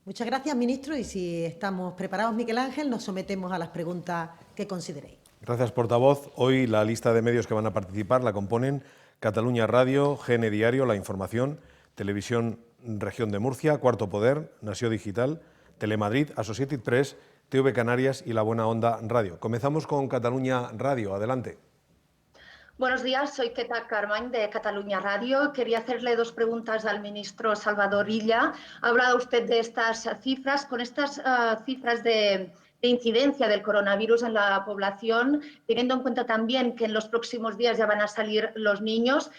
Muchas gracias, ministro, y si estamos preparados, Miguel Ángel, nos sometemos a las preguntas que consideréis. Gracias, portavoz. Hoy la lista de medios que van a participar la componen Catalunya Radio, GN Diario, La Información, Televisión Región de Murcia, Cuarto Poder, Nació Digital, Telemadrid, Associated Press, TV Canarias y La Buena Onda Radio. Comenzamos con Catalunya Radio. Adelante. Buenos días, soy Queta Carmany de Catalunya Radio. Quería hacerle dos preguntas al ministro Salvador Illa. Ha hablado usted de estas cifras. Con estas cifras de incidencia del coronavirus en la población, teniendo en cuenta también que en los próximos días ya van a salir los niños,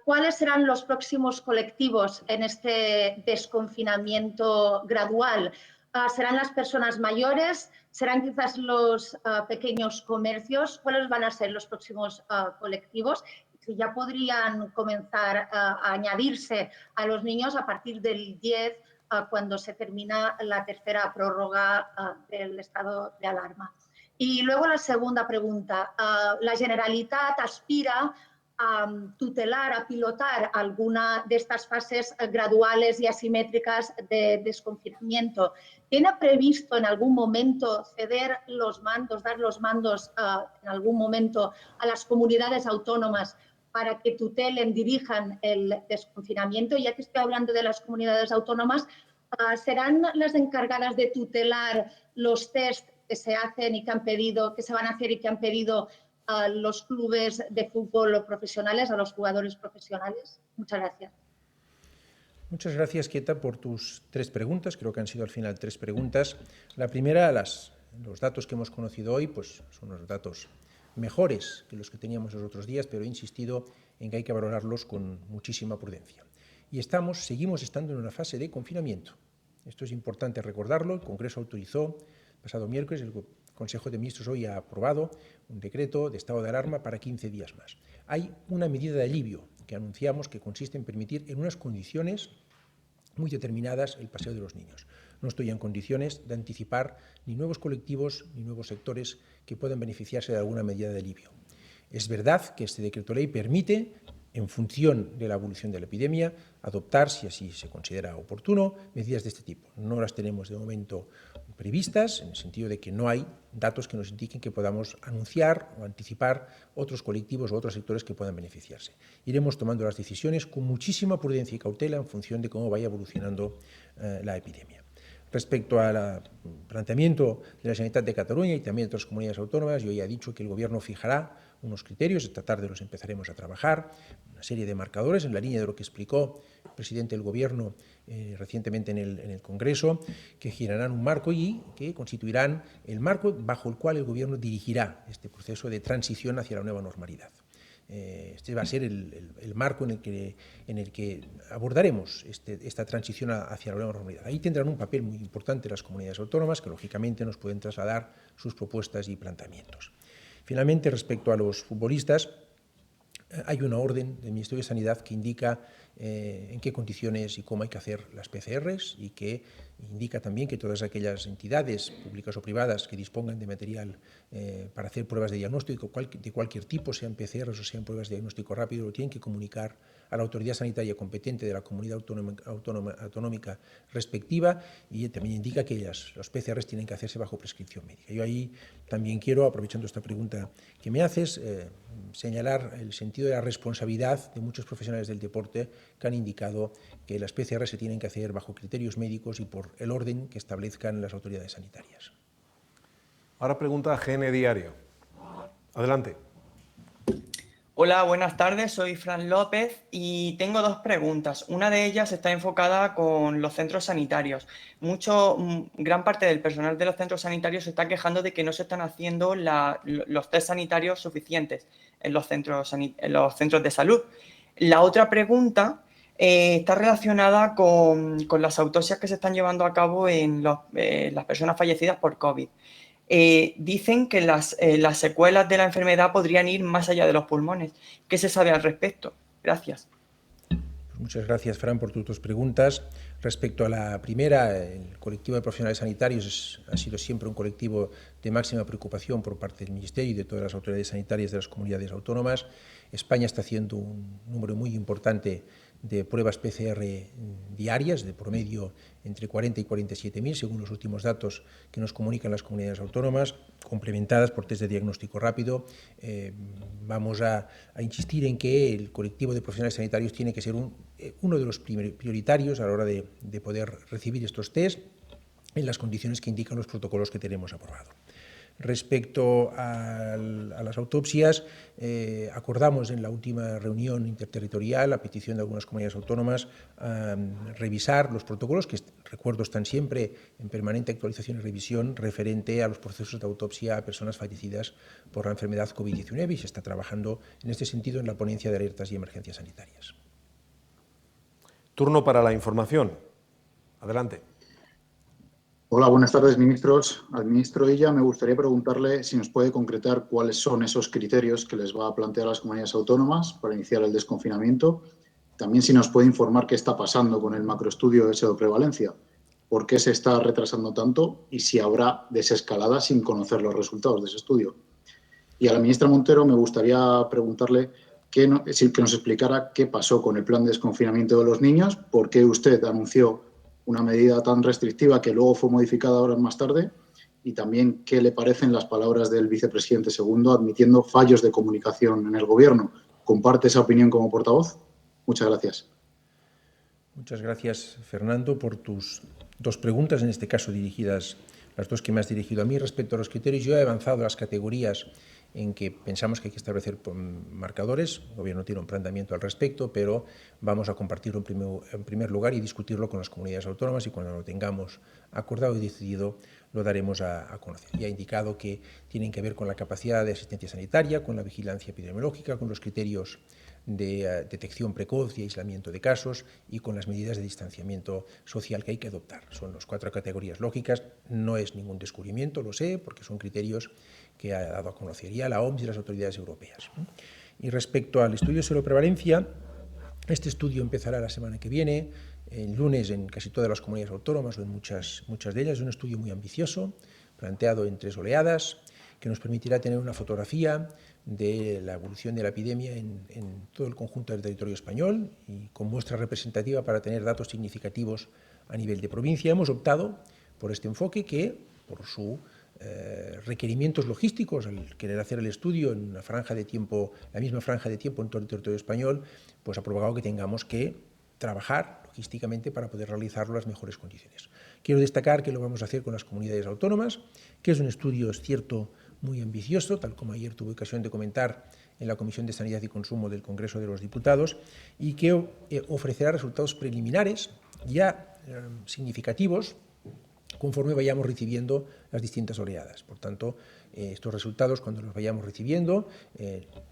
¿cuáles serán los próximos colectivos en este desconfinamiento gradual? ¿Serán las personas mayores? ¿Serán quizás los pequeños comercios? ¿Cuáles van a ser los próximos colectivos? Si ya podrían comenzar a añadirse a los niños a partir del 10, cuando se termina la tercera prórroga del estado de alarma. Y luego la segunda pregunta. La Generalitat aspira a tutelar, a pilotar alguna de estas fases graduales y asimétricas de desconfinamiento. ¿Tiene previsto en algún momento ceder los mandos, dar los mandos en algún momento a las comunidades autónomas para que tutelen, dirijan el desconfinamiento? Ya que estoy hablando de las comunidades autónomas, ¿serán las encargadas de tutelar los test que se hacen y que han pedido, que se van a hacer y que han pedido a los clubes de fútbol profesionales, a los jugadores profesionales? Muchas gracias. Muchas gracias, Queta, por tus tres preguntas. Creo que han sido al final tres preguntas. La primera, los datos que hemos conocido hoy, pues son los datos mejores que los que teníamos los otros días, pero he insistido en que hay que valorarlos con muchísima prudencia. Y seguimos estando en una fase de confinamiento. Esto es importante recordarlo. El Congreso autorizó pasado miércoles, el Consejo de Ministros hoy ha aprobado un decreto de estado de alarma para 15 días más. Hay una medida de alivio que anunciamos que consiste en permitir en unas condiciones muy determinadas el paseo de los niños. No estoy en condiciones de anticipar ni nuevos colectivos ni nuevos sectores que puedan beneficiarse de alguna medida de alivio. Es verdad que este decreto ley permite, en función de la evolución de la epidemia, adoptar, si así se considera oportuno, medidas de este tipo. No las tenemos de momento previstas, en el sentido de que no hay datos que nos indiquen que podamos anunciar o anticipar otros colectivos o otros sectores que puedan beneficiarse. Iremos tomando las decisiones con muchísima prudencia y cautela en función de cómo vaya evolucionando la epidemia. Respecto al planteamiento de la Generalitat de Cataluña y también de otras comunidades autónomas, yo ya he dicho que el Gobierno fijará unos criterios, esta tarde los empezaremos a trabajar, una serie de marcadores en la línea de lo que explicó el presidente del Gobierno recientemente en el Congreso, que girarán un marco y que constituirán el marco bajo el cual el Gobierno dirigirá este proceso de transición hacia la nueva normalidad. Este va a ser el marco en el que abordaremos esta transición hacia la nueva normalidad. Ahí tendrán un papel muy importante las comunidades autónomas, que lógicamente nos pueden trasladar sus propuestas y planteamientos. Finalmente, respecto a los futbolistas, hay una orden del Ministerio de Sanidad que indica en qué condiciones y cómo hay que hacer las PCRs y que indica también que todas aquellas entidades públicas o privadas que dispongan de material para hacer pruebas de diagnóstico de cualquier tipo, sean PCRs o sean pruebas de diagnóstico rápido, lo tienen que comunicar a la autoridad sanitaria competente de la comunidad autonómica respectiva, y también indica que los PCRs tienen que hacerse bajo prescripción médica. Yo ahí también quiero, aprovechando esta pregunta que me haces, señalar el sentido de la responsabilidad de muchos profesionales del deporte que han indicado que las PCR se tienen que hacer bajo criterios médicos y por el orden que establezcan las autoridades sanitarias. Ahora pregunta GN Diario. Adelante. Hola, buenas tardes, soy Fran López y tengo dos preguntas. Una de ellas está enfocada con los centros sanitarios. Gran parte del personal de los centros sanitarios se está quejando de que no se están haciendo los test sanitarios suficientes en los centros de salud. La otra pregunta está relacionada con las autopsias que se están llevando a cabo en las personas fallecidas por COVID. Dicen que las secuelas de la enfermedad podrían ir más allá de los pulmones. ¿Qué se sabe al respecto? Gracias. Muchas gracias, Fran, por tus dos preguntas. Respecto a la primera, el colectivo de profesionales sanitarios ha sido siempre un colectivo de máxima preocupación por parte del Ministerio y de todas las autoridades sanitarias de las comunidades autónomas. España está haciendo un número muy importante de pruebas PCR diarias, de promedio entre 40 y 47.000, según los últimos datos que nos comunican las comunidades autónomas, complementadas por test de diagnóstico rápido. Vamos a insistir en que el colectivo de profesionales sanitarios tiene que ser uno de los prioritarios a la hora de poder recibir estos test en las condiciones que indican los protocolos que tenemos aprobado. Respecto a las autopsias, acordamos en la última reunión interterritorial, a petición de algunas comunidades autónomas, revisar los protocolos, que recuerdo están siempre en permanente actualización y revisión, referente a los procesos de autopsia a personas fallecidas por la enfermedad COVID-19, y se está trabajando en este sentido en la ponencia de alertas y emergencias sanitarias. Turno para la información. Adelante. Hola, buenas tardes, ministros. Al ministro Illa me gustaría preguntarle si nos puede concretar cuáles son esos criterios que les va a plantear a las comunidades autónomas para iniciar el desconfinamiento. También si nos puede informar qué está pasando con el macroestudio de seroprevalencia, por qué se está retrasando tanto y si habrá desescalada sin conocer los resultados de ese estudio. Y a la ministra Montero me gustaría preguntarle que nos explicara qué pasó con el plan de desconfinamiento de los niños, por qué usted anunció una medida tan restrictiva que luego fue modificada horas más tarde, y también qué le parecen las palabras del vicepresidente segundo admitiendo fallos de comunicación en el Gobierno. ¿Comparte esa opinión como portavoz? Muchas gracias. Muchas gracias, Fernando, por tus dos preguntas, en este caso dirigidas, las dos que me has dirigido a mí. Respecto a los criterios, yo he avanzado las categorías en que pensamos que hay que establecer marcadores. El Gobierno tiene un planteamiento al respecto, pero vamos a compartirlo en primer lugar y discutirlo con las comunidades autónomas, y cuando lo tengamos acordado y decidido lo daremos a conocer. Ya he indicado que tienen que ver con la capacidad de asistencia sanitaria, con la vigilancia epidemiológica, con los criterios de detección precoz y aislamiento de casos y con las medidas de distanciamiento social que hay que adoptar. Son las 4 categorías lógicas, no es ningún descubrimiento, lo sé, porque son criterios que ha dado a conocer ya la OMS y las autoridades europeas. Y respecto al estudio de seroprevalencia, este estudio empezará la semana que viene, el lunes, en casi todas las comunidades autónomas o en muchas de ellas. Es un estudio muy ambicioso, planteado en 3 oleadas, que nos permitirá tener una fotografía de la evolución de la epidemia en todo el conjunto del territorio español y con muestra representativa para tener datos significativos a nivel de provincia. Hemos optado por este enfoque que, por sus requerimientos logísticos, al querer hacer el estudio en una franja de tiempo, la misma franja de tiempo en todo el territorio español, pues ha provocado que tengamos que trabajar logísticamente para poder realizarlo en las mejores condiciones. Quiero destacar que lo vamos a hacer con las comunidades autónomas, que es un estudio, es cierto, muy ambicioso, tal como ayer tuve ocasión de comentar en la Comisión de Sanidad y Consumo del Congreso de los Diputados, y que ofrecerá resultados preliminares ya significativos conforme vayamos recibiendo las distintas oleadas. Por tanto, estos resultados, cuando los vayamos recibiendo,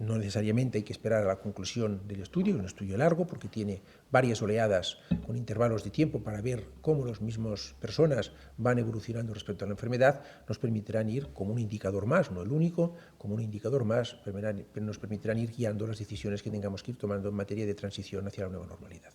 no necesariamente hay que esperar a la conclusión del estudio, es un estudio largo porque tiene varias oleadas con intervalos de tiempo para ver cómo las mismas personas van evolucionando respecto a la enfermedad, nos permitirán ir como un indicador más, no el único, como un indicador más, nos permitirán ir guiando las decisiones que tengamos que ir tomando en materia de transición hacia la nueva normalidad.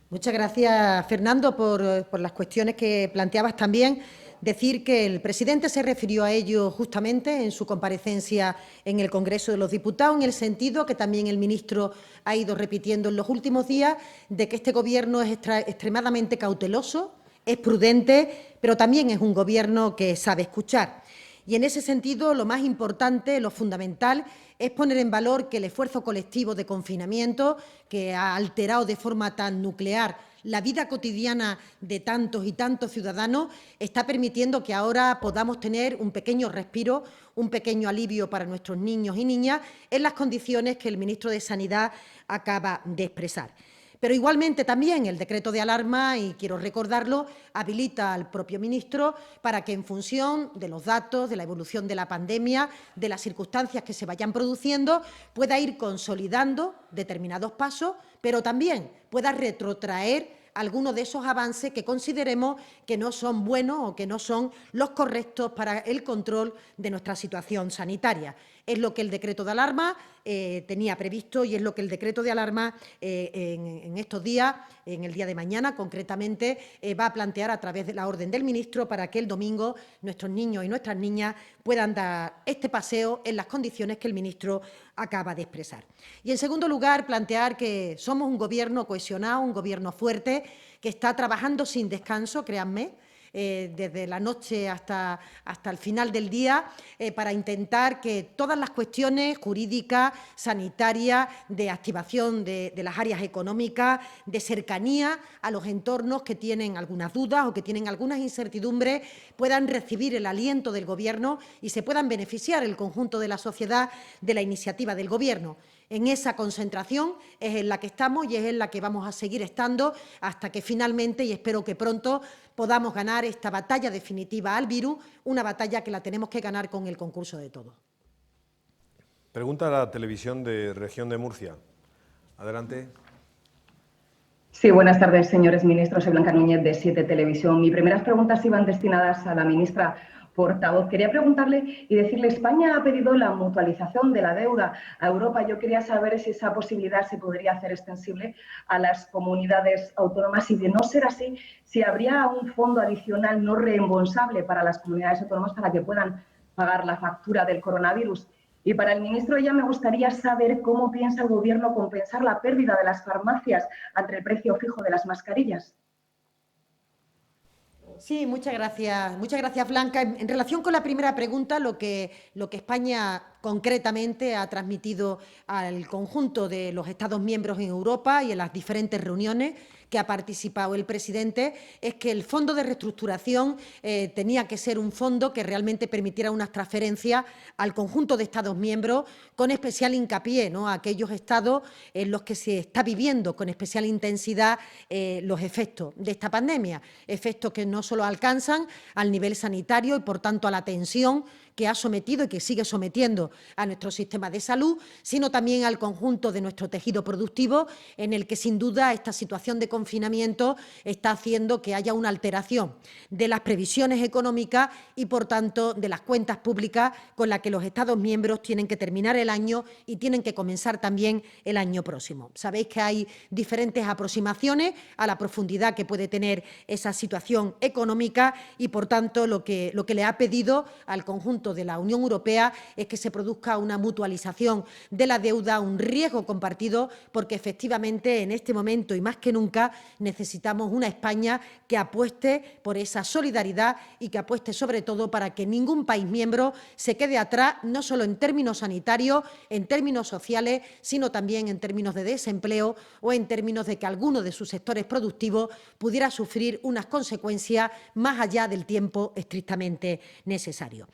Muchas gracias, Fernando, por las cuestiones que planteabas también. Decir que el presidente se refirió a ello justamente en su comparecencia en el Congreso de los Diputados, en el sentido que también el ministro ha ido repitiendo en los últimos días, de que este Gobierno es extremadamente cauteloso, es prudente, pero también es un Gobierno que sabe escuchar. Y en ese sentido, lo más importante, lo fundamental, es poner en valor que el esfuerzo colectivo de confinamiento, que ha alterado de forma tan nuclear la vida cotidiana de tantos y tantos ciudadanos, está permitiendo que ahora podamos tener un pequeño respiro, un pequeño alivio para nuestros niños y niñas en las condiciones que el ministro de Sanidad acaba de expresar. Pero igualmente también el decreto de alarma, y quiero recordarlo, habilita al propio ministro para que en función de los datos, de la evolución de la pandemia, de las circunstancias que se vayan produciendo, pueda ir consolidando determinados pasos, pero también pueda retrotraer algunos de esos avances que consideremos que no son buenos o que no son los correctos para el control de nuestra situación sanitaria. Es lo que el decreto de alarma tenía previsto y es lo que el decreto de alarma en estos días, en el día de mañana concretamente, va a plantear a través de la orden del ministro para que el domingo nuestros niños y nuestras niñas puedan dar este paseo en las condiciones que el ministro acaba de expresar. Y, en segundo lugar, plantear que somos un Gobierno cohesionado, un Gobierno fuerte, que está trabajando sin descanso, créanme, desde la noche hasta el final del día, para intentar que todas las cuestiones jurídicas, sanitarias, de activación de las áreas económicas, de cercanía a los entornos que tienen algunas dudas o que tienen algunas incertidumbres, puedan recibir el aliento del Gobierno y se puedan beneficiar el conjunto de la sociedad de la iniciativa del Gobierno. En esa concentración es en la que estamos y es en la que vamos a seguir estando hasta que finalmente, y espero que pronto, podamos ganar esta batalla definitiva al virus, una batalla que la tenemos que ganar con el concurso de todos. Pregunta a la televisión de Región de Murcia. Adelante. Sí, buenas tardes, señores ministros. Soy Blanca Núñez, de 7 Televisión. Mis primeras preguntas iban destinadas a la ministra portavoz. Quería preguntarle y decirle, España ha pedido la mutualización de la deuda a Europa. Yo quería saber si esa posibilidad se podría hacer extensible a las comunidades autónomas y, de no ser así, si habría un fondo adicional no reembolsable para las comunidades autónomas para que puedan pagar la factura del coronavirus. Y para el ministro ya me gustaría saber cómo piensa el Gobierno compensar la pérdida de las farmacias ante el precio fijo de las mascarillas. Sí, muchas gracias, Blanca. En relación con la primera pregunta, lo que España concretamente ha transmitido al conjunto de los Estados miembros en Europa y en las diferentes reuniones que ha participado el presidente es que el fondo de reestructuración tenía que ser un fondo que realmente permitiera unas transferencias al conjunto de Estados miembros, con especial hincapié, ¿no?, a aquellos estados en los que se está viviendo con especial intensidad los efectos de esta pandemia, efectos que no solo alcanzan al nivel sanitario y, por tanto, a la tensión que ha sometido y que sigue sometiendo a nuestro sistema de salud, sino también al conjunto de nuestro tejido productivo, en el que, sin duda, esta situación de confinamiento está haciendo que haya una alteración de las previsiones económicas y, por tanto, de las cuentas públicas con las que los Estados miembros tienen que terminar el año y tienen que comenzar también el año próximo. Sabéis que hay diferentes aproximaciones a la profundidad que puede tener esa situación económica y, por tanto, lo que le ha pedido al conjunto de la Unión Europea es que se produzca una mutualización de la deuda, un riesgo compartido, porque efectivamente en este momento y más que nunca necesitamos una España que apueste por esa solidaridad y que apueste sobre todo para que ningún país miembro se quede atrás, no solo en términos sanitarios, en términos sociales, sino también en términos de desempleo o en términos de que alguno de sus sectores productivos pudiera sufrir unas consecuencias más allá del tiempo estrictamente necesario.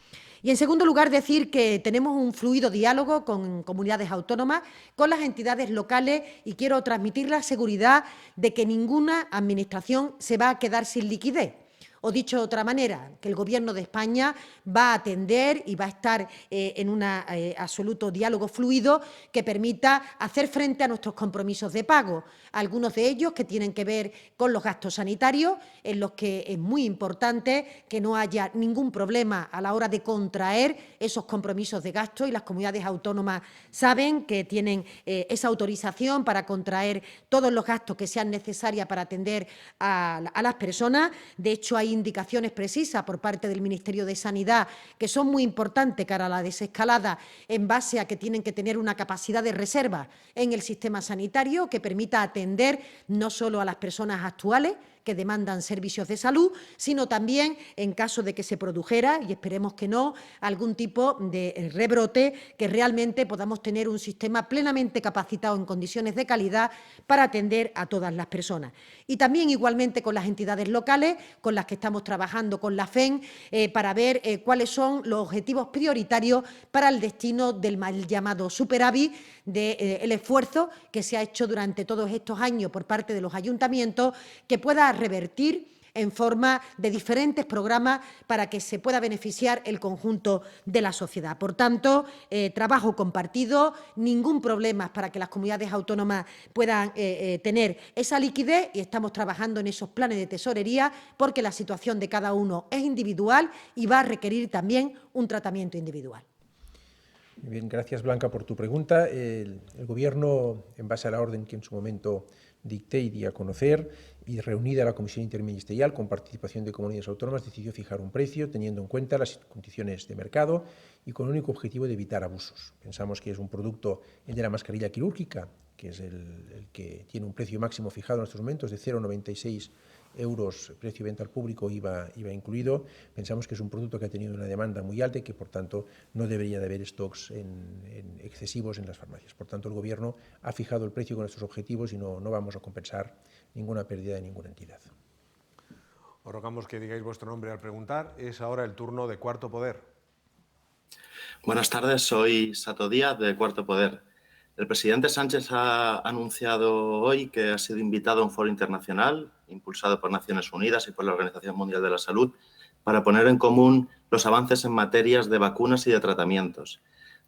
Y, en segundo lugar, decir que tenemos un fluido diálogo con comunidades autónomas, con las entidades locales, y quiero transmitir la seguridad de que ninguna administración se va a quedar sin liquidez. O, dicho de otra manera, que el Gobierno de España va a atender y va a estar en un absoluto diálogo fluido que permita hacer frente a nuestros compromisos de pago. Algunos de ellos que tienen que ver con los gastos sanitarios, en los que es muy importante que no haya ningún problema a la hora de contraer esos compromisos de gasto, y las comunidades autónomas saben que tienen esa autorización para contraer todos los gastos que sean necesarios para atender a las personas. De hecho, hay indicaciones precisas por parte del Ministerio de Sanidad que son muy importantes cara a la desescalada, en base a que tienen que tener una capacidad de reserva en el sistema sanitario que permita atender no solo a las personas actuales que demandan servicios de salud, sino también, en caso de que se produjera, y esperemos que no, algún tipo de rebrote, que realmente podamos tener un sistema plenamente capacitado en condiciones de calidad para atender a todas las personas. Y también, igualmente, con las entidades locales, con las que estamos trabajando con la FEN, para ver cuáles son los objetivos prioritarios para el destino del mal llamado superávit, del esfuerzo que se ha hecho durante todos estos años por parte de los ayuntamientos, que pueda revertir en forma de diferentes programas para que se pueda beneficiar el conjunto de la sociedad. Por tanto, trabajo compartido, ningún problema para que las comunidades autónomas puedan tener esa liquidez, y estamos trabajando en esos planes de tesorería porque la situación de cada uno es individual y va a requerir también un tratamiento individual. Bien, gracias Blanca por tu pregunta. El Gobierno, en base a la orden que en su momento dicté y di a conocer, y reunida la Comisión Interministerial con participación de comunidades autónomas, decidió fijar un precio teniendo en cuenta las condiciones de mercado y con el único objetivo de evitar abusos. Pensamos que es un producto, el de la mascarilla quirúrgica, que es el que tiene un precio máximo fijado en estos momentos de 0,96 euros, precio de venta al público, IVA incluido. Pensamos que es un producto que ha tenido una demanda muy alta y que, por tanto, no debería de haber stocks excesivos en las farmacias. Por tanto, el Gobierno ha fijado el precio con estos objetivos y no vamos a compensar ninguna pérdida de ninguna entidad. Os rogamos que digáis vuestro nombre al preguntar. Es ahora el turno de Cuarto Poder. Buenas tardes, soy Sato Díaz, de Cuarto Poder. El presidente Sánchez ha anunciado hoy que ha sido invitado a un foro internacional impulsado por Naciones Unidas y por la Organización Mundial de la Salud para poner en común los avances en materias de vacunas y de tratamientos.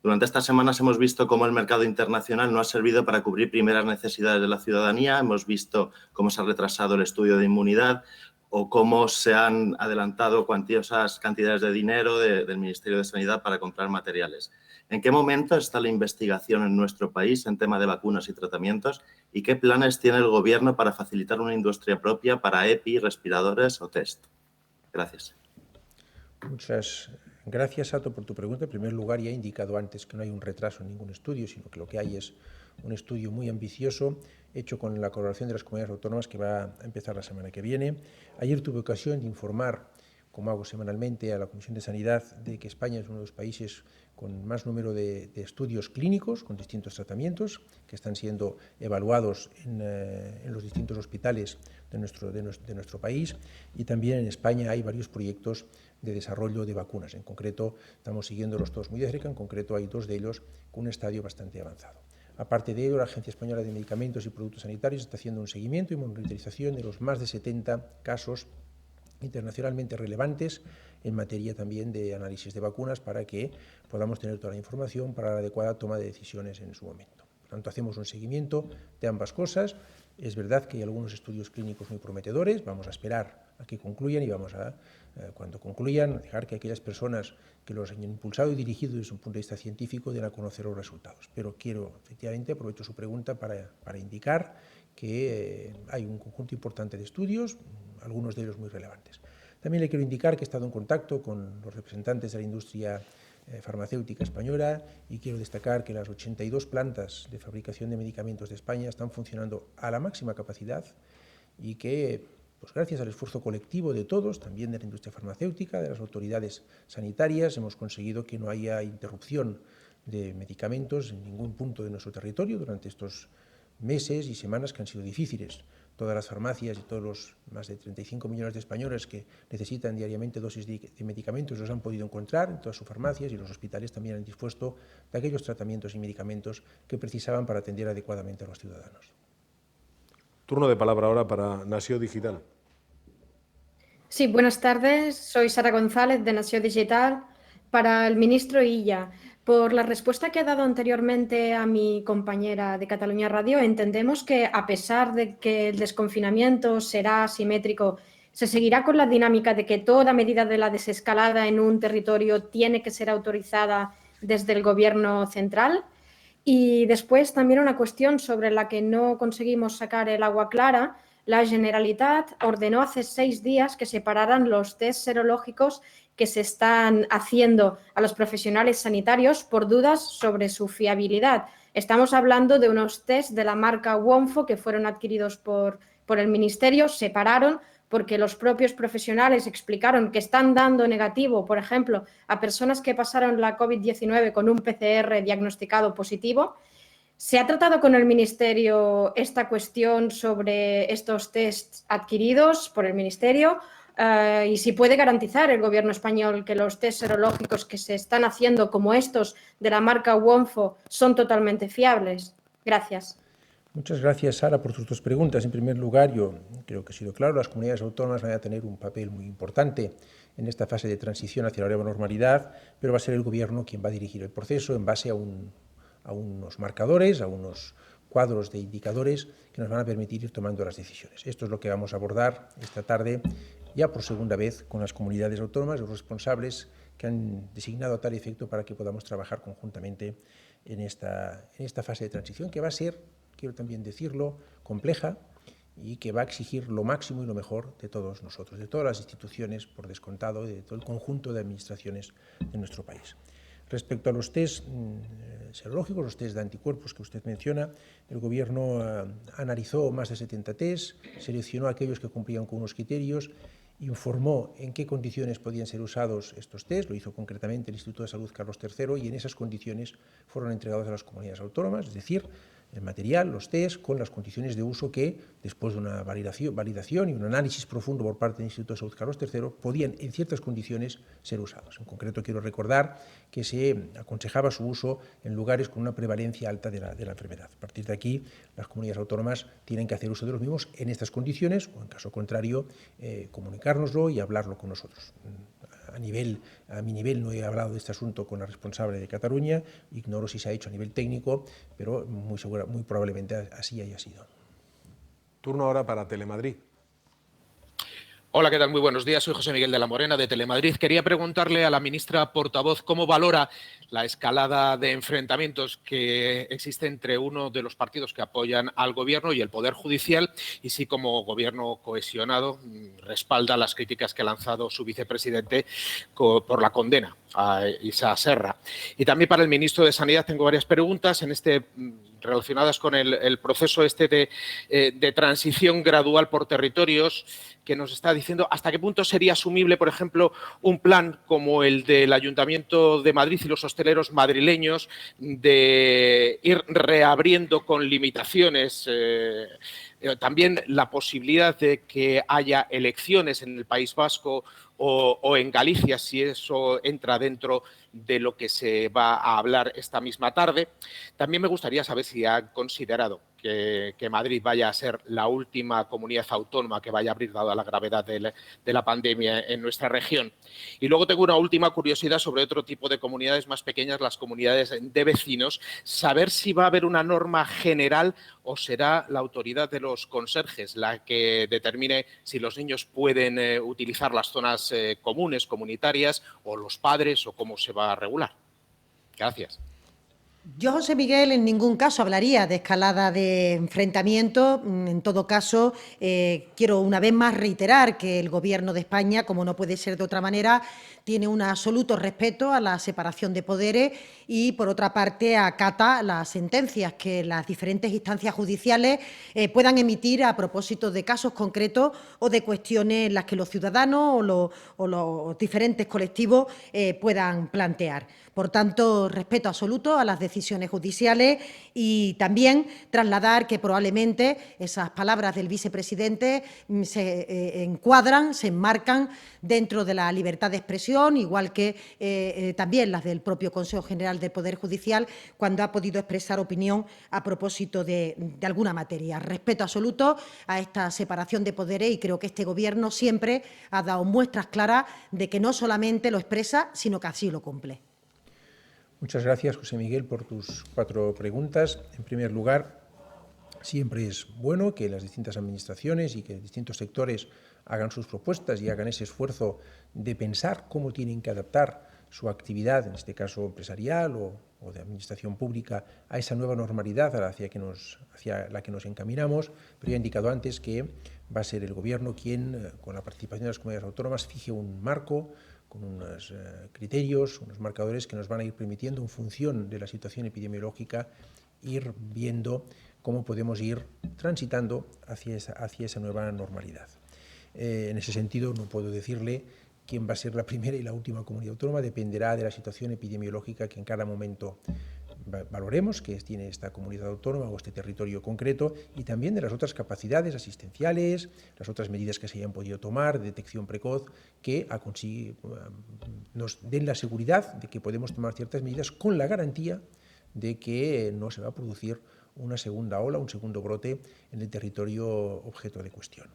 Durante estas semanas hemos visto cómo el mercado internacional no ha servido para cubrir primeras necesidades de la ciudadanía, hemos visto cómo se ha retrasado el estudio de inmunidad o cómo se han adelantado cuantiosas cantidades de dinero del Ministerio de Sanidad para comprar materiales. ¿En qué momento está la investigación en nuestro país en tema de vacunas y tratamientos? ¿Y qué planes tiene el Gobierno para facilitar una industria propia para EPI, respiradores o test? Gracias. Muchas gracias, Sato, por tu pregunta. En primer lugar, ya he indicado antes que no hay un retraso en ningún estudio, sino que lo que hay es un estudio muy ambicioso, hecho con la colaboración de las comunidades autónomas, que va a empezar la semana que viene. Ayer tuve ocasión de informar, como hago semanalmente, a la Comisión de Sanidad de que España es uno de los países con más número de estudios clínicos con distintos tratamientos que están siendo evaluados en los distintos hospitales de nuestro país, y también en España hay varios proyectos de desarrollo de vacunas. En concreto, estamos siguiéndolos todos muy de cerca, en concreto hay 2 de ellos con un estadio bastante avanzado. Aparte de ello, la Agencia Española de Medicamentos y Productos Sanitarios está haciendo un seguimiento y monitorización de los más de 70 casos internacionalmente relevantes en materia también de análisis de vacunas para que podamos tener toda la información para la adecuada toma de decisiones en su momento. Por tanto, hacemos un seguimiento de ambas cosas. Es verdad que hay algunos estudios clínicos muy prometedores, vamos a esperar a que concluyan y vamos a, cuando concluyan, dejar que aquellas personas que los hayan impulsado y dirigido desde un punto de vista científico den a conocer los resultados. Pero quiero, efectivamente, aprovecho su pregunta para indicar que hay un conjunto importante de estudios, algunos de ellos muy relevantes. También le quiero indicar que he estado en contacto con los representantes de la industria farmacéutica española y quiero destacar que las 82 plantas de fabricación de medicamentos de España están funcionando a la máxima capacidad y que, pues gracias al esfuerzo colectivo de todos, también de la industria farmacéutica, de las autoridades sanitarias, hemos conseguido que no haya interrupción de medicamentos en ningún punto de nuestro territorio durante estos meses y semanas que han sido difíciles. Todas las farmacias y todos los más de 35 millones de españoles que necesitan diariamente dosis de medicamentos los han podido encontrar en todas sus farmacias, y los hospitales también han dispuesto de aquellos tratamientos y medicamentos que precisaban para atender adecuadamente a los ciudadanos. Turno de palabra ahora para Nació Digital. Sí, buenas tardes. Soy Sara González de Nació Digital. Para el ministro Illa, por la respuesta que ha dado anteriormente a mi compañera de Cataluña Radio, entendemos que a pesar de que el desconfinamiento será asimétrico, se seguirá con la dinámica de que toda medida de la desescalada en un territorio tiene que ser autorizada desde el Gobierno central. Y después también una cuestión sobre la que no conseguimos sacar el agua clara. La Generalitat ordenó hace 6 días que separaran los test serológicos que se están haciendo a los profesionales sanitarios por dudas sobre su fiabilidad. Estamos hablando de unos test de la marca Wonfo que fueron adquiridos por el Ministerio, separaron porque los propios profesionales explicaron que están dando negativo, por ejemplo, a personas que pasaron la COVID-19 con un PCR diagnosticado positivo. ¿Se ha tratado con el Ministerio esta cuestión sobre estos tests adquiridos por el Ministerio? Y si puede garantizar el Gobierno español que los test serológicos que se están haciendo, como estos de la marca Wonfo, son totalmente fiables. Gracias. Muchas gracias, Sara, por tus 2 preguntas. En primer lugar, yo creo que ha sido claro, las comunidades autónomas van a tener un papel muy importante en esta fase de transición hacia la nueva normalidad, pero va a ser el Gobierno quien va a dirigir el proceso en base a unos marcadores, a unos cuadros de indicadores que nos van a permitir ir tomando las decisiones. Esto es lo que vamos a abordar esta tarde, ya por segunda vez, con las comunidades autónomas, los responsables que han designado a tal efecto para que podamos trabajar conjuntamente en esta fase de transición, que va a ser, quiero también decirlo, compleja y que va a exigir lo máximo y lo mejor de todos nosotros, de todas las instituciones, por descontado, y de todo el conjunto de administraciones de nuestro país. Respecto a los test serológicos, los test de anticuerpos que usted menciona, el Gobierno analizó más de 70 test, seleccionó aquellos que cumplían con unos criterios, informó en qué condiciones podían ser usados estos test, lo hizo concretamente el Instituto de Salud Carlos III, y en esas condiciones fueron entregados a las comunidades autónomas, es decir, el material, los test, con las condiciones de uso que, después de una validación y un análisis profundo por parte del Instituto de Salud Carlos III, podían, en ciertas condiciones, ser usados. En concreto, quiero recordar que se aconsejaba su uso en lugares con una prevalencia alta de la enfermedad. A partir de aquí, las comunidades autónomas tienen que hacer uso de los mismos en estas condiciones, o en caso contrario, comunicárnoslo y hablarlo con nosotros. A mi nivel no he hablado de este asunto con la responsable de Cataluña, ignoro si se ha hecho a nivel técnico, pero muy probablemente así haya sido. Turno ahora para Telemadrid. Hola, ¿qué tal? Muy buenos días. Soy José Miguel de la Morena, de Telemadrid. Quería preguntarle a la ministra portavoz cómo valora la escalada de enfrentamientos que existe entre uno de los partidos que apoyan al Gobierno y el Poder Judicial, y si como Gobierno cohesionado respalda las críticas que ha lanzado su vicepresidente por la condena a Isa Serra. Y también para el ministro de Sanidad tengo varias preguntas relacionadas con el proceso de transición gradual por territorios, que nos está diciendo hasta qué punto sería asumible, por ejemplo, un plan como el del Ayuntamiento de Madrid y los hosteleros madrileños de ir reabriendo con limitaciones. También la posibilidad de que haya elecciones en el País Vasco o en Galicia, si eso entra dentro de lo que se va a hablar esta misma tarde. También me gustaría saber si ha considerado que Madrid vaya a ser la última comunidad autónoma que vaya a abrir, dada la gravedad de la pandemia en nuestra región. Y luego tengo una última curiosidad sobre otro tipo de comunidades más pequeñas, las comunidades de vecinos, saber si va a haber una norma general o será la autoridad de los conserjes la que determine si los niños pueden utilizar las zonas comunes, comunitarias, o los padres, o cómo se va a regular. Gracias. Yo, José Miguel, en ningún caso hablaría de escalada de enfrentamiento. En todo caso, quiero una vez más reiterar que el Gobierno de España, como no puede ser de otra manera, tiene un absoluto respeto a la separación de poderes y, por otra parte, acata las sentencias que las diferentes instancias judiciales puedan emitir a propósito de casos concretos o de cuestiones en las que los ciudadanos o los diferentes colectivos puedan plantear. Por tanto, respeto absoluto a las decisiones judiciales y también trasladar que probablemente esas palabras del vicepresidente se encuadran, se enmarcan dentro de la libertad de expresión, igual que también las del propio Consejo General del Poder Judicial, cuando ha podido expresar opinión a propósito de alguna materia. Respeto absoluto a esta separación de poderes y creo que este Gobierno siempre ha dado muestras claras de que no solamente lo expresa, sino que así lo cumple. Muchas gracias, José Miguel, por tus 4 preguntas. En primer lugar, siempre es bueno que las distintas administraciones y que distintos sectores hagan sus propuestas y hagan ese esfuerzo de pensar cómo tienen que adaptar su actividad, en este caso empresarial o de administración pública, a esa nueva normalidad hacia la que nos encaminamos. Pero ya he indicado antes que va a ser el Gobierno quien, con la participación de las comunidades autónomas, fije un marco con unos criterios, unos marcadores que nos van a ir permitiendo, en función de la situación epidemiológica, ir viendo cómo podemos ir transitando hacia esa nueva normalidad. En ese sentido, no puedo decirle quién va a ser la primera y la última comunidad autónoma, dependerá de la situación epidemiológica que en cada momento valoremos que tiene esta comunidad autónoma o este territorio concreto, y también de las otras capacidades asistenciales, las otras medidas que se hayan podido tomar, de detección precoz, que nos den la seguridad de que podemos tomar ciertas medidas con la garantía de que no se va a producir una segunda ola, un segundo brote en el territorio objeto de cuestión.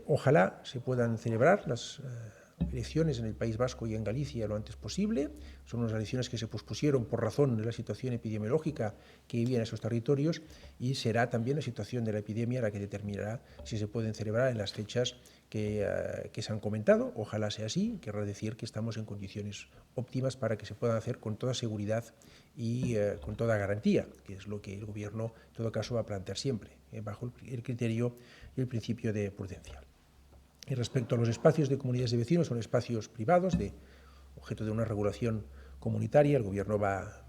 Ojalá se puedan celebrar las elecciones en el País Vasco y en Galicia lo antes posible. Son unas elecciones que se pospusieron por razón de la situación epidemiológica que vivían esos territorios, y será también la situación de la epidemia la que determinará si se pueden celebrar en las fechas que se han comentado. Ojalá sea así, querrá decir que estamos en condiciones óptimas para que se puedan hacer con toda seguridad y con toda garantía, que es lo que el Gobierno en todo caso va a plantear siempre, bajo el criterio y el principio de prudencia. Y respecto a los espacios de comunidades de vecinos, son espacios privados de objeto de una regulación comunitaria. El Gobierno va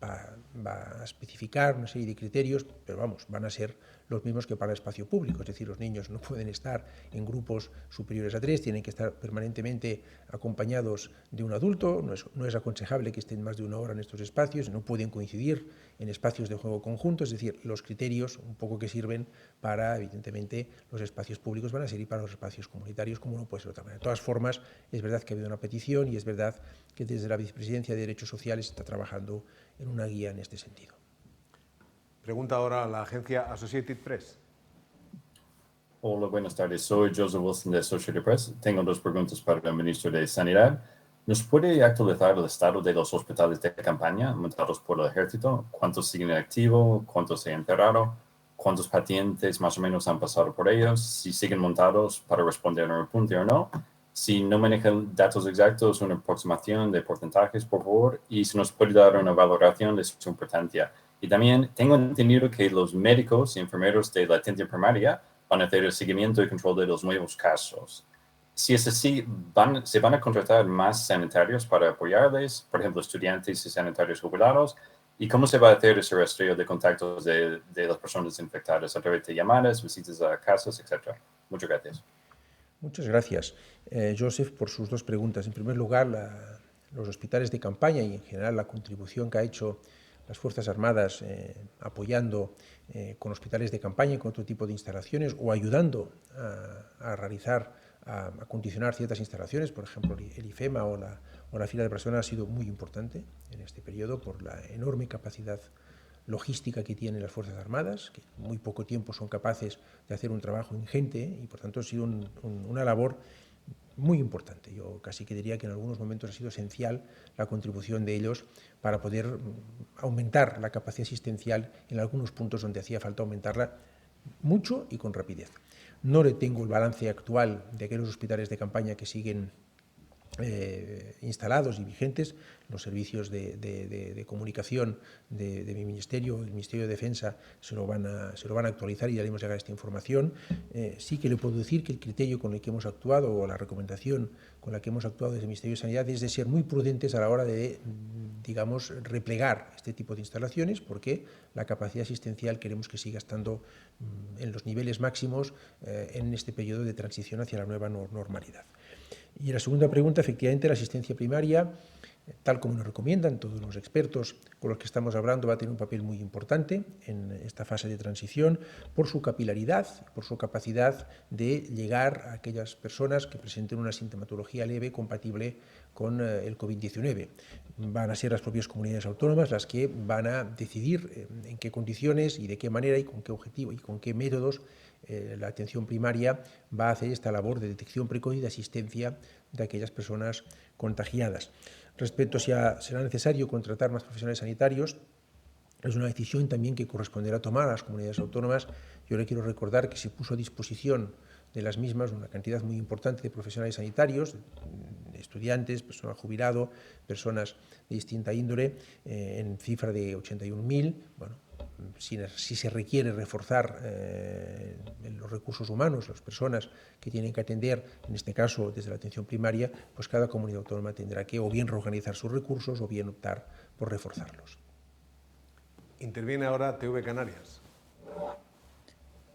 a especificar una serie de criterios, pero vamos, van a ser los mismos que para el espacio público, es decir, los niños no pueden estar en grupos superiores a 3, tienen que estar permanentemente acompañados de un adulto, no es aconsejable que estén más de 1 hora en estos espacios, no pueden coincidir en espacios de juego conjuntos, es decir, los criterios un poco que sirven para, evidentemente, los espacios públicos van a servir para los espacios comunitarios, como no puede ser de otra manera. De todas formas, es verdad que ha habido una petición y es verdad que desde la Vicepresidencia de Derechos Sociales se está trabajando en una guía en este sentido. Pregunta ahora a la agencia Associated Press. Hola, buenas tardes. Soy Joseph Wilson de Associated Press. Tengo 2 preguntas para el ministro de Sanidad. ¿Nos puede actualizar el estado de los hospitales de campaña montados por el Ejército? ¿Cuántos siguen en activo? ¿Cuántos se han cerrado? ¿Cuántos pacientes más o menos han pasado por ellos? ¿Si siguen montados para responder a un repunte o no? Si no manejan datos exactos, una aproximación de porcentajes, por favor, y si nos puede dar una valoración de su importancia. Y también tengo entendido que los médicos y enfermeros de la atención primaria van a hacer el seguimiento y control de los nuevos casos. Si es así, ¿se van a contratar más sanitarios para apoyarles, por ejemplo, estudiantes y sanitarios jubilados? ¿Y cómo se va a hacer ese rastreo de contactos de las personas infectadas a través de llamadas, visitas a casas, etcétera? Muchas gracias. Muchas gracias, Joseph, por sus 2 preguntas. En primer lugar, los hospitales de campaña y en general la contribución que ha hecho las Fuerzas Armadas apoyando con hospitales de campaña y con otro tipo de instalaciones, o ayudando a acondicionar ciertas instalaciones, por ejemplo el IFEMA o la fila de personas, ha sido muy importante en este periodo por la enorme capacidad logística que tienen las Fuerzas Armadas, que en muy poco tiempo son capaces de hacer un trabajo ingente y por tanto ha sido una labor muy importante. Yo casi que diría que en algunos momentos ha sido esencial la contribución de ellos para poder aumentar la capacidad asistencial en algunos puntos donde hacía falta aumentarla mucho y con rapidez. No le tengo el balance actual de aquellos hospitales de campaña que siguen instalados y vigentes. Los servicios de comunicación de mi ministerio, el Ministerio de Defensa, se lo van a actualizar y ya haremos llegar esta información. Sí que le puedo decir que el criterio con el que hemos actuado, o la recomendación con la que hemos actuado desde el Ministerio de Sanidad, es de ser muy prudentes a la hora de, digamos, replegar este tipo de instalaciones, porque la capacidad asistencial queremos que siga estando en los niveles máximos en este periodo de transición hacia la nueva normalidad. Y la segunda pregunta, efectivamente, la asistencia primaria, tal como nos recomiendan todos los expertos con los que estamos hablando, va a tener un papel muy importante en esta fase de transición por su capilaridad, por su capacidad de llegar a aquellas personas que presenten una sintomatología leve compatible con el COVID-19. Van a ser las propias comunidades autónomas las que van a decidir en qué condiciones y de qué manera y con qué objetivo y con qué métodos la atención primaria va a hacer esta labor de detección precoz y de asistencia de aquellas personas contagiadas. Respecto a si será necesario contratar más profesionales sanitarios, es una decisión también que corresponderá tomar a las comunidades autónomas. Yo le quiero recordar que se puso a disposición de las mismas una cantidad muy importante de profesionales sanitarios, estudiantes, personal jubilado, personas de distinta índole, en cifra de 81.000. Bueno, si se requiere reforzar los recursos humanos, las personas que tienen que atender, en este caso desde la atención primaria, pues cada comunidad autónoma tendrá que o bien reorganizar sus recursos o bien optar por reforzarlos. Interviene ahora TV Canarias.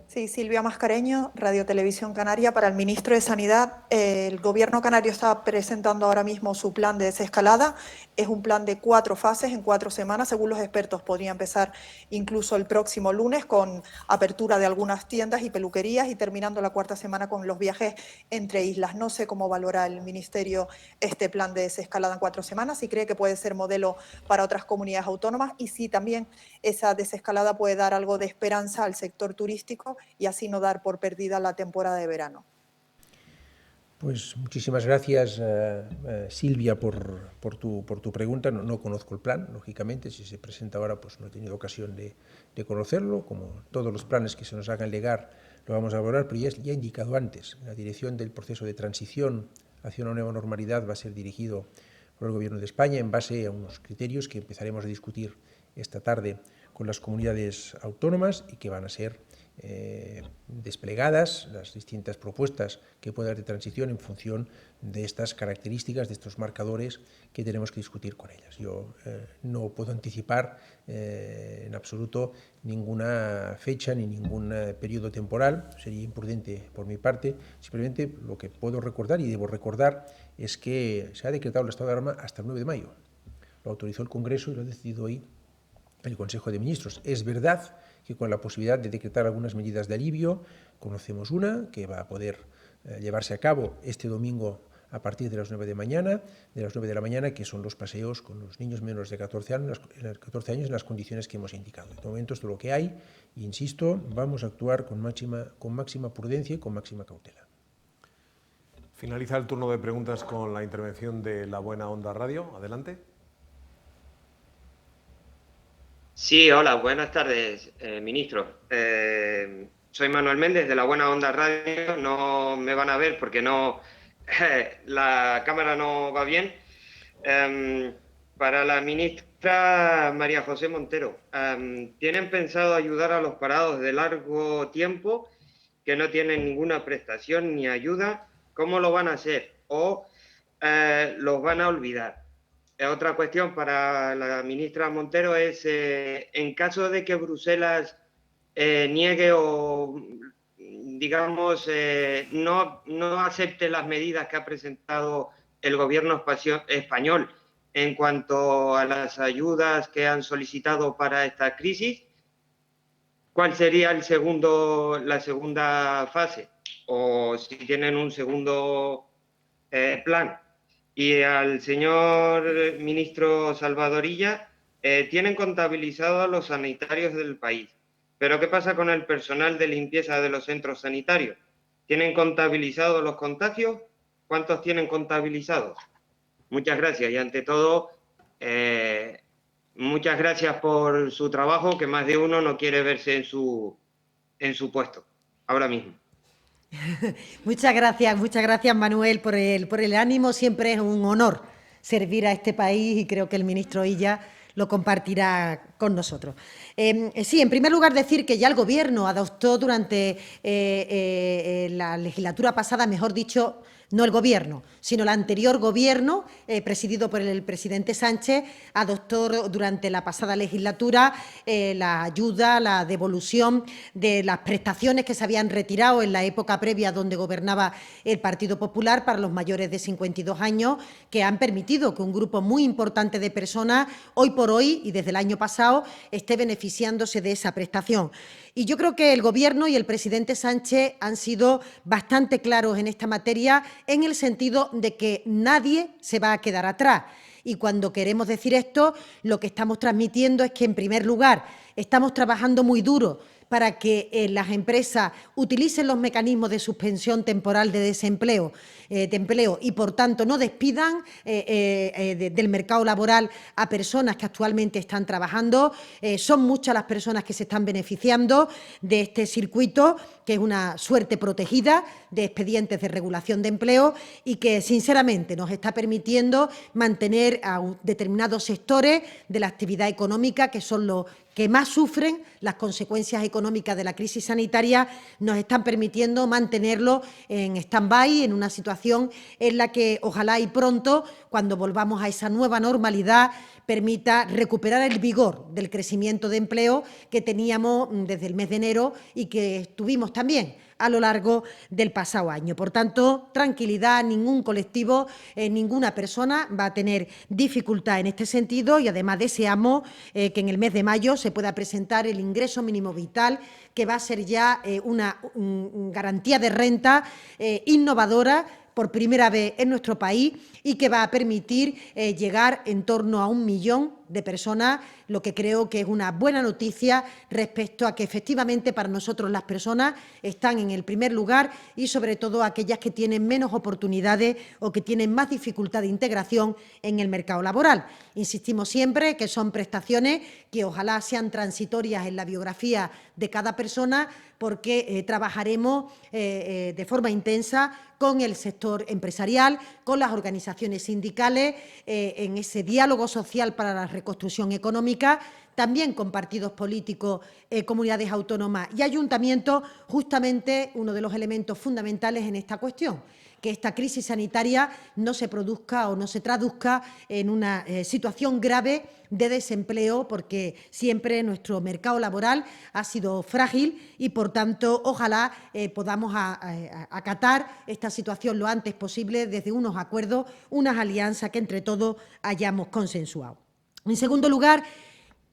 Sí, Silvia Mascareño, Radio Televisión Canaria. Para el ministro de Sanidad, el Gobierno canario está presentando ahora mismo su plan de desescalada. Es un plan de 4 fases en 4 semanas. Según los expertos, podría empezar incluso el próximo lunes con apertura de algunas tiendas y peluquerías y terminando la 4ª semana con los viajes entre islas. No sé cómo valora el Ministerio este plan de desescalada en 4 semanas, si cree que puede ser modelo para otras comunidades autónomas y si también esa desescalada puede dar algo de esperanza al sector turístico y así no dar por perdida la temporada de verano. Pues muchísimas gracias, Silvia, por tu pregunta. No conozco el plan, lógicamente. Si se presenta ahora, pues no he tenido ocasión de conocerlo. Como todos los planes que se nos hagan llegar, lo vamos a valorar, pero ya he indicado antes, la dirección del proceso de transición hacia una nueva normalidad va a ser dirigido por el Gobierno de España en base a unos criterios que empezaremos a discutir esta tarde con las comunidades autónomas y que van a ser desplegadas las distintas propuestas que pueda haber de transición en función de estas características, de estos marcadores que tenemos que discutir con ellas. Yo no puedo anticipar en absoluto ninguna fecha ni ningún periodo temporal, sería imprudente por mi parte. Simplemente lo que puedo recordar y debo recordar es que se ha decretado el estado de alarma hasta el 9 de mayo. Lo autorizó el Congreso y lo ha decidido hoy el Consejo de Ministros. Es verdad que con la posibilidad de decretar algunas medidas de alivio, conocemos una que va a poder llevarse a cabo este domingo a partir de las 9 de la mañana, que son los paseos con los niños menores de 14 años en las condiciones que hemos indicado. De momento esto es lo que hay, e insisto, vamos a actuar con máxima prudencia y con máxima cautela. Finaliza el turno de preguntas con la intervención de La Buena Onda Radio. Adelante. Sí, hola, buenas tardes, ministro. Soy Manuel Méndez de La Buena Onda Radio. No me van a ver porque no la cámara no va bien. Para la ministra María José Montero, ¿tienen pensado ayudar a los parados de largo tiempo que no tienen ninguna prestación ni ayuda? ¿Cómo lo van a hacer? ¿O los van a olvidar? Otra cuestión para la ministra Montero es, en caso de que Bruselas niegue o, digamos, no acepte las medidas que ha presentado el gobierno español en cuanto a las ayudas que han solicitado para esta crisis, ¿cuál sería la segunda fase? O si tienen un segundo plan. Y al señor ministro Salvador Illa, tienen contabilizado a los sanitarios del país. Pero ¿qué pasa con el personal de limpieza de los centros sanitarios? ¿Tienen contabilizados los contagios? ¿Cuántos tienen contabilizados? Muchas gracias. Y ante todo, muchas gracias por su trabajo, que más de uno no quiere verse en su puesto, ahora mismo. Muchas gracias Manuel por el ánimo. Siempre es un honor servir a este país y creo que el ministro Illa lo compartirá con nosotros. Sí, en primer lugar decir que ya el Gobierno adoptó durante la legislatura pasada, mejor dicho, no el Gobierno, sino el anterior Gobierno, presidido por el presidente Sánchez, adoptó durante la pasada legislatura la ayuda, la devolución de las prestaciones que se habían retirado en la época previa donde gobernaba el Partido Popular para los mayores de 52 años, que han permitido que un grupo muy importante de personas, hoy por hoy y desde el año pasado, esté beneficiándose de esa prestación. Y yo creo que el Gobierno y el presidente Sánchez han sido bastante claros en esta materia, en el sentido de que nadie se va a quedar atrás. Y cuando queremos decir esto, lo que estamos transmitiendo es que, en primer lugar, estamos trabajando muy duro para que las empresas utilicen los mecanismos de suspensión temporal de desempleo y, por tanto, no despidan del mercado laboral a personas que actualmente están trabajando. Son muchas las personas que se están beneficiando de este circuito, que es una suerte protegida de expedientes de regulación de empleo y que, sinceramente, nos está permitiendo mantener a determinados sectores de la actividad económica, que son los que más sufren las consecuencias económicas de la crisis sanitaria, nos están permitiendo mantenerlo en stand-by, en una situación en la que ojalá y pronto, cuando volvamos a esa nueva normalidad, permita recuperar el vigor del crecimiento de empleo que teníamos desde el mes de enero y que tuvimos también a lo largo del pasado año. Por tanto, tranquilidad, ningún colectivo, ninguna persona va a tener dificultad en este sentido y además deseamos que en el mes de mayo se pueda presentar el ingreso mínimo vital, que va a ser ya una garantía de renta innovadora por primera vez en nuestro país y que va a permitir llegar en torno a 1 millón de personas lo que creo que es una buena noticia respecto a que efectivamente para nosotros las personas están en el primer lugar y sobre todo aquellas que tienen menos oportunidades o que tienen más dificultad de integración en el mercado laboral. Insistimos siempre que son prestaciones que ojalá sean transitorias en la biografía de cada persona, porque trabajaremos de forma intensa con el sector empresarial, con las organizaciones sindicales, en ese diálogo social para la reconstrucción económica, también con partidos políticos, comunidades autónomas y ayuntamientos, justamente uno de los elementos fundamentales en esta cuestión, que esta crisis sanitaria no se produzca o no se traduzca en una situación grave de desempleo, porque siempre nuestro mercado laboral ha sido frágil y, por tanto, ojalá podamos acatar esta situación lo antes posible desde unos acuerdos, unas alianzas que entre todos hayamos consensuado. En segundo lugar,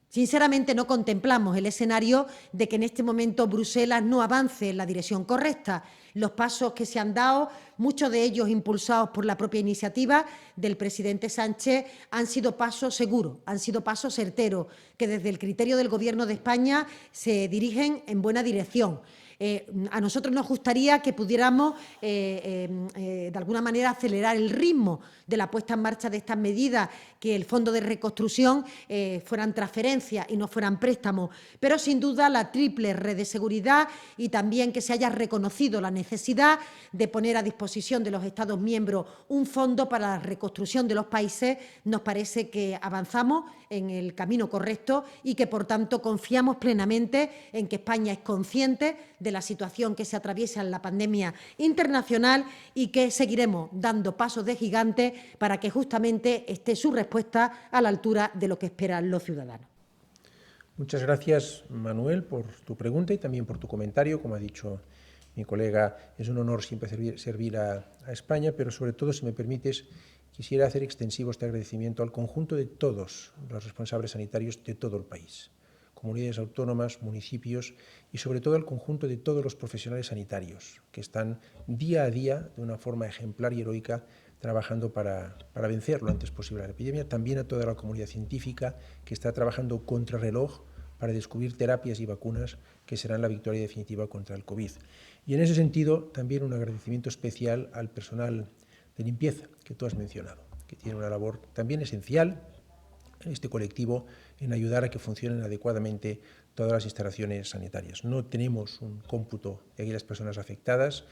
sinceramente no contemplamos el escenario de que en este momento Bruselas no avance en la dirección correcta. Los pasos que se han dado, muchos de ellos impulsados por la propia iniciativa del presidente Sánchez, han sido pasos seguros, han sido pasos certeros, que desde el criterio del Gobierno de España se dirigen en buena dirección. A nosotros nos gustaría que pudiéramos, de alguna manera, acelerar el ritmo de la puesta en marcha de estas medidas, que el Fondo de Reconstrucción fueran transferencias y no fueran préstamos, pero sin duda la triple red de seguridad y también que se haya reconocido la necesidad de poner a disposición de los Estados miembros un fondo para la reconstrucción de los países, nos parece que avanzamos en el camino correcto y que, por tanto, confiamos plenamente en que España es consciente de la situación que se atraviesa en la pandemia internacional y que seguiremos dando pasos de gigante para que justamente esté su respuesta a la altura de lo que esperan los ciudadanos. Muchas gracias, Manuel, por tu pregunta y también por tu comentario. Como ha dicho mi colega, es un honor siempre servir a España, pero sobre todo, si me permites, quisiera hacer extensivo este agradecimiento al conjunto de todos los responsables sanitarios de todo el país, comunidades autónomas, municipios y sobre todo al conjunto de todos los profesionales sanitarios que están día a día de una forma ejemplar y heroica trabajando para vencer lo antes posible la epidemia, también a toda la comunidad científica que está trabajando contrarreloj para descubrir terapias y vacunas que serán la victoria definitiva contra el COVID. Y en ese sentido, también un agradecimiento especial al personal de limpieza que tú has mencionado, que tiene una labor también esencial en este colectivo en ayudar a que funcionen adecuadamente todas las instalaciones sanitarias. No tenemos un cómputo de aquellas personas afectadas,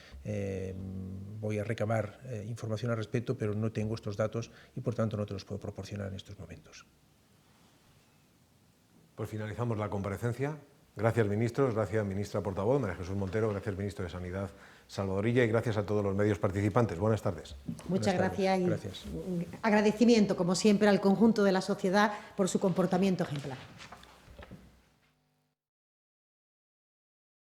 voy a recabar información al respecto, pero no tengo estos datos y, por tanto, no te los puedo proporcionar en estos momentos. Pues finalizamos la comparecencia. Gracias, ministros. Gracias, ministra portavoz, María Jesús Montero. Gracias, ministro de Sanidad, Salvador Illa. Y gracias a todos los medios participantes. Buenas tardes. Muchas gracias y agradecimiento, como siempre, al conjunto de la sociedad por su comportamiento ejemplar.